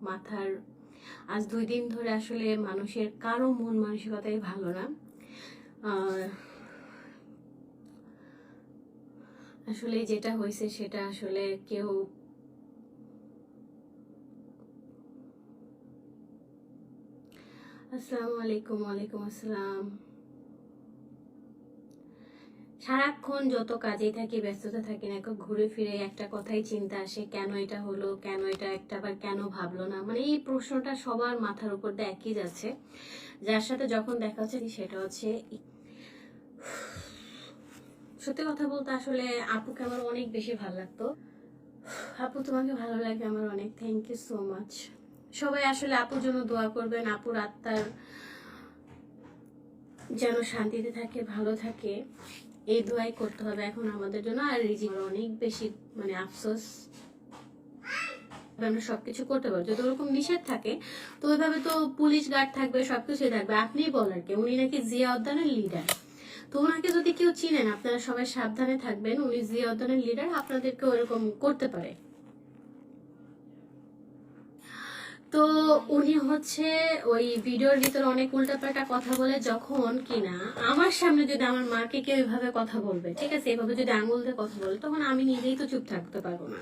মাথার আজ 2 দিন ধরে আসলে মানুষের কারো মন মানসিকতাই ভালো না। আসলে যেটা হয়েছে সেটা আসলে কেউ আসসালামু আলাইকুম। ওয়ালাইকুম আসসালাম। সারাক্ষণ যত কাজেই থাকি, ব্যস্ততা থাকি না, ঘুরে ফিরে একটা কথাই চিন্তা আসে, কেন এটা হলো, কেন এটা একটা বার কেন ভাবলো না। মানে এই প্রশ্নটা সবার মাথার উপর দিয়ে একই যাচ্ছে। যার সাথে যখন দেখা হচ্ছে সেটা হচ্ছে, সত্যি কথা বলতে আসলে আপুকে আমার অনেক বেশি ভালো লাগতো। আপু তোমাকে ভালো লাগে আমার অনেক, থ্যাংক ইউ সো মাচ। সবাই আসলে আপুর জন্য দোয়া করবেন, আপুর আত্মার যেন শান্তিতে থাকে, ভালো থাকে, এই দোয়াই করতে হবে এখন আমাদের জন্য। আর রিজির অনেক বেশি মানে আফসোস, আমরা সবকিছু করতে পারবো যদি ওরকম নিষেধ থাকে, তো ওইভাবে তো পুলিশ গার্ড থাকবে, সবকিছুই থাকবে। আপনি বলার কি, উনি নাকি জিয়া উদ্যানের লিডার। তো ওনাকে যদি কেউ চিনেন, আপনারা সবাই সাবধানে থাকবেন, উনি জিয়া উদ্যানের লিডার, আপনাদেরকে ওরকম করতে পারে। তো উনি হচ্ছে ওই ভিডিওর ভিতরে অনেক উল্টাপাল্টা কথা বলে, যখন কিনা আমার সামনে যদি আমার মাকে কেউ এভাবে কথা বলবে, ঠিক আছে, এভাবে যদি আঙুল দিয়ে কথা বলে, তখন আমি নিজেই তো চুপ থাকতে পারবো না।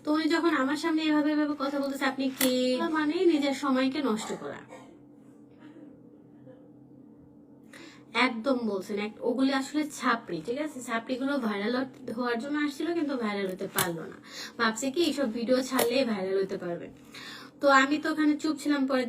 তো উনি যখন আমার সামনে এভাবে এভাবে কথা বলতেছে, আপনি কে, মানে নিজের সময়কে নষ্ট করা। একদম বলছেন, ওগুলি আসলে ছাপড়ি, ঠিক আছে, ছাপড়িগুলো ভাইরাল হওয়ার জন্য আসছিল, কিন্তু ভাইরাল হতে পারলো না। ভাবছে কি এইসব ভিডিও ছাড়লে ভাইরাল হতে পারবে। তো আমি তো ওখানে চুপ ছিলাম। পরে